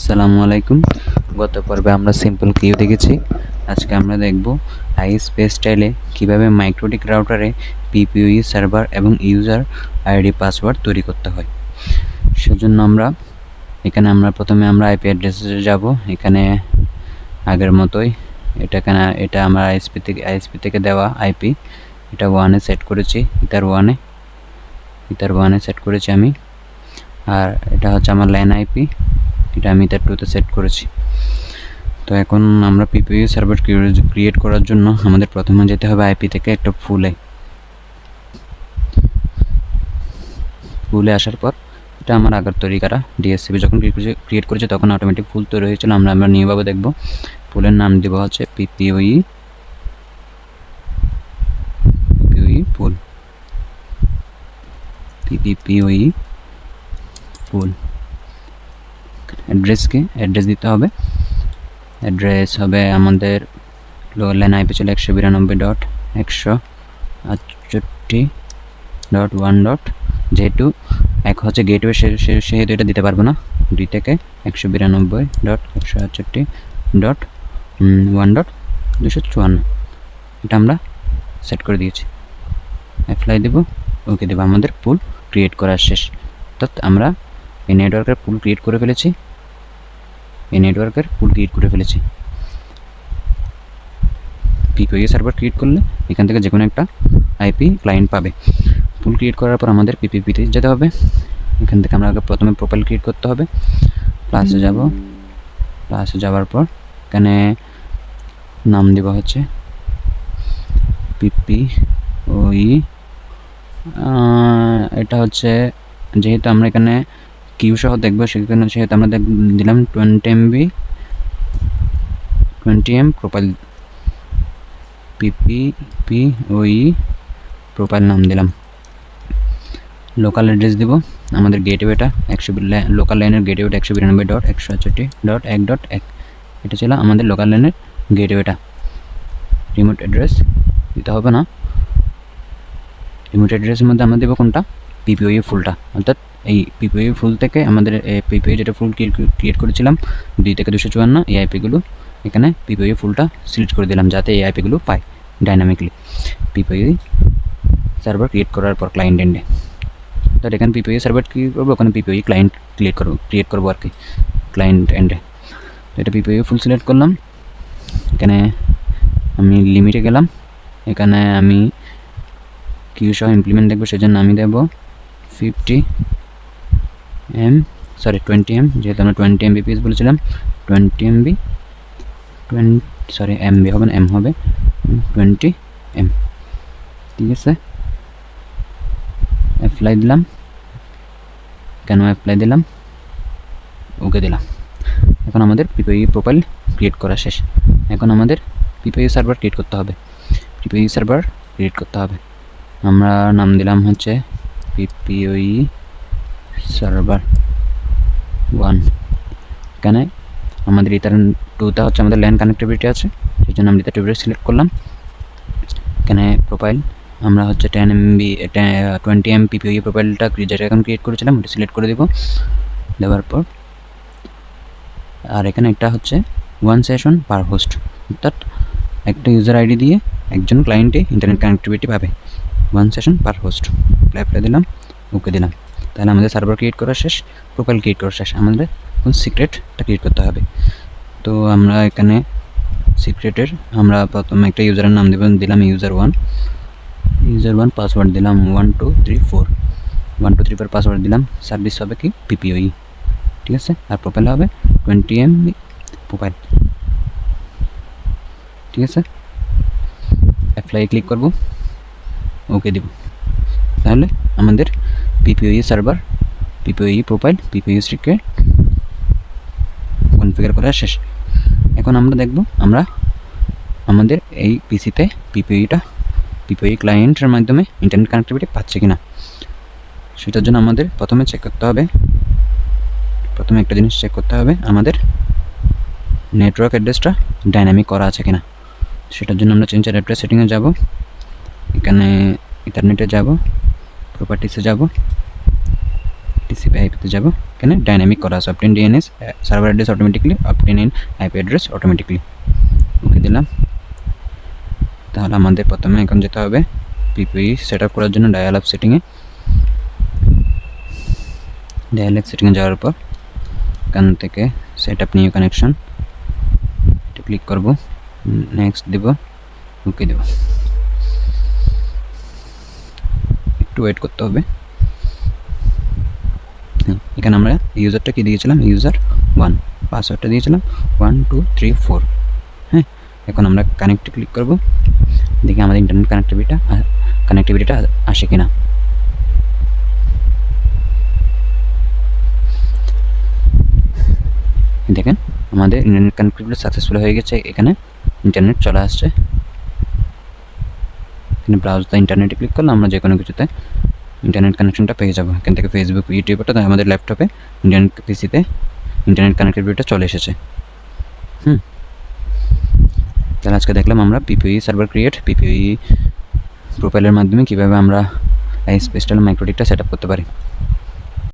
আসসালামু আলাইকুম। গত পর্বে আমরা সিম্পল কিউ দেখেছি। আজকে আমরা দেখব আইএসপি স্টাইলে কিভাবে মাইক্রোটিক রাউটারে পিপিওই সার্ভার এবং ইউজার আইডি পাসওয়ার্ড তৈরি করতে হয়। সেজন্য এখানে প্রথমে আইপি অ্যাড্রেসে যাব। এখানে আগের মতোই এটা আমার আইএসপি থেকে দেওয়া আইপি। এটা 1-এ সেট করেছি, ইথার 1-এ সেট করেছি আমি। আর এটা হচ্ছে আমার ল্যান আইপি, এটা আমি ইথার 2-তে সেট করেছি। তো এখন আমরা পিপিইউ সার্ভার ক্রিয়েট করার জন্য আমাদের প্রথমে যেতে হবে আইপি থেকে একটা ফুলে আসার পর এটা আমার আগের তৈরি করা ডিএসসিপি যখন ক্রিয়েট করেছি তখন অটোমেটিক ফুল তৈরি হয়েছিল। আমরা নিয়মভাবে দেখব। ফুলের নাম দেব হচ্ছে পিপিওই ফুল, পিপিওই ফুল। অ্যাড্রেস দিতে হবে। অ্যাড্রেস হবে আমাদের ল্যান আইপি ছিল 192.168.1. যেহেতু এক হচ্ছে গেটওয়ে সেহেতু এটা দিতে পারবো না। 2 থেকে 192.168.1.254 এটা আমরা সেট করে দিয়েছি। অ্যাপ্লাই দেব, ওকে দেবো। আমাদের পুল ক্রিয়েট করা শেষ। অর্থাৎ আমরা এই নেটওয়ার্কের পুল ক্রিয়েট করে ফেলেছি। পিপিওই সার্ভার ক্রিয়েট করলে এখান থেকে যে কোনো একটা আইপি ক্লায়েন্ট পাবে। পুল ক্রিয়েট করার পর আমাদের পিপিপিতে যেতে হবে। এখান থেকে আমরা প্রথমে প্রোফাইল ক্রিয়েট করতে হবে। প্লাসে যাওয়ার পর এখানে নাম দেওয়া হচ্ছে পিপিওই। এটা হচ্ছে যেহেতু আমরা এখানে কিউ সহ দেখবো সেহেতু আমরা দিলাম 20 MB প্রোফাইল, পিপিওই প্রোফাইল নাম দিলাম। লোকাল অ্যাড্রেস দিব। আমাদের গেটওয়েটা লোকাল লাইনের গেটওয়েটা 192.168.1.1 এটা ছিল আমাদের লোকাল লাইনের গেটওয়েটা। রিমোট অ্যাড্রেস দিতে হবে না। রিমোট অ্যাড্রেসের মধ্যে আমরা দেবো কোনটা, পিপিওই ফুলটা। অর্থাৎ এই পিপিওই ফুল থেকে আমাদের পিপিওই যেটা ফুল ক্রিয়েট করেছিলাম 2 থেকে 254 এই আইপিগুলো এখানে পিপিওই ফুলটা সিলেক্ট করে দিলাম যাতে এই আইপিগুলো পায় ডাইনামিকলি পিপিওই সার্ভার ক্রিয়েট করার পর ক্লায়েন্ট এন্ডে। তো এখানে পিপিওই সার্ভার কি করবো, ওখানে পিপিওই ক্লায়েন্ট ক্রিয়েট করবো আর কি ক্লায়েন্ট এন্ডে। তো এটা পিপিওই ফুল সিলেক্ট করলাম। এখানে আমি লিমিটে গেলাম। এখানে আমি কিউ সহ ইমপ্লিমেন্ট দেখবো, সেজন্য আমি দেবো 20 MB, যেহেতু আমরা 20 MBPS বলেছিলাম 20 MB, MB হবে না, M হবে 20 M। ঠিক আছে, অ্যাপ্লাই দিলাম। ওকে দিলাম। এখন আমাদের পিপিওই প্রোফাইল ক্রিয়েট করা শেষ। এখন আমাদের পিপিওই সার্ভার ক্রিয়েট করতে হবে। আমরা নাম দিলাম হচ্ছে পিপিওই সার্ভার 1। এখানে আমাদের ইথার 2টা হচ্ছে আমাদের ল্যান কানেক্টিভিটি আছে, সেই জন্য আমরা ইথার 2 সিলেক্ট করলাম। এখানে প্রোফাইল আমরা হচ্ছে 20 MB পিপিওই প্রোফাইলটা যেটা এখন ক্রিয়েট করেছিলাম ওটা সিলেক্ট করে দেবো। দেওয়ার পর আর এখানে একটা হচ্ছে 1 সেশন পার হোস্ট, অর্থাৎ একটা ইউজার আইডি দিয়ে একজন ক্লায়েন্টে ইন্টারনেট কানেক্টিভিটি পাবে। 1 সেশন পার হোস্ট। অ্যাপ্লাই দিলাম, ওকে দিলাম। তাহলে আমাদের সার্ভার ক্রিয়েট করা শেষ, প্রোফাইল ক্রিয়েট করা শেষ। আমাদের এখন সিক্রেটটা ক্রিয়েট করতে হবে। তো আমরা এখানে সিক্রেটের প্রথমে একটা ইউজারের নাম দিলাম ইউজার 1, পাসওয়ার্ড দিলাম 1234 পাসওয়ার্ড দিলাম। সার্ভিস হবে কি পিপিওই, ঠিক আছে। আর প্রোফাইল হবে 20 MB প্রোফাইল, ঠিক আছে। অ্যাপ্লাই ক্লিক করব, ওকে দিব। তাহলে আমাদের PPPoE server, PPPoE profile, PPPoE secret configure করা শেষ। এখন আমরা দেখব আমাদের এই পিসিতে পিপিওই ক্লায়েন্টের মাধ্যমে ইন্টারনেট কানেক্টিভিটি পাচ্ছে কিনা। সেটার জন্য আমাদের প্রথমে একটা জিনিস চেক করতে হবে, আমাদের নেটওয়ার্ক অ্যাড্রেসটা ডাইনামিক করা আছে কিনা। সেটার জন্য আমরা চেঞ্জার অ্যাড্রেস সেটিংয়ে যাব। এখানে ইথারনেটে যাব, প্রপার্টিসে যাব, টিসিপি আইপিতে যাব, এখানে ডাইনামিক করা আছে obtain DNS server address automatically, obtain an IP address automatically, okay দিলাম। তাহলে আমাদের প্রথমে এখন যেতে হবে পিপিই সেট আপ করার জন্য ডায়াল আপ সেটিংয়ে, ডায়াল আপ সেটিংয়ে যাওয়ার পর এখান থেকে সেট আপ নিউ কানেকশন এটা ক্লিক করব, নেক্সট দেব, ওকে দেব, একটু ওয়েট করতে হবে। এখানে আমরা ইউজারটা কি দিয়েছিলাম, ইউজার 1, পাসওয়ার্ডটা দিয়েছিলাম 1 2 3 4। হ্যাঁ, এখন আমরা কানেক্টে ক্লিক করব, দেখি আমাদের ইন্টারনেট কানেক্টিভিটিটা আসে কিনা। দেখেন আমাদের ইন্টারনেট কানেক্টিভিটি সাকসেসফুল হয়ে গেছে, এখানে ইন্টারনেট চলে আসছে। এখানে ব্রাউজ দ্য ইন্টারনেটে ক্লিক করলে আমরা যে কোনো কিছুতে ইন্টারনেট কানেকশনটা পেয়ে যাবো। এখান থেকে ফেসবুক, ইউটিউবটা আমাদের ল্যাপটপে ইন্টারনেট পিসিতে ইন্টারনেট কানেক্টিভিটিটা চলে এসেছে। তাহলে আজকে দেখলাম আমরা পিপিই সার্ভার ক্রিয়েট, পিপিই প্রোফাইলের মাধ্যমে কীভাবে আমরা এই স্পেশাল মাইক্রোটিকটা সেট আপ করতে পারি।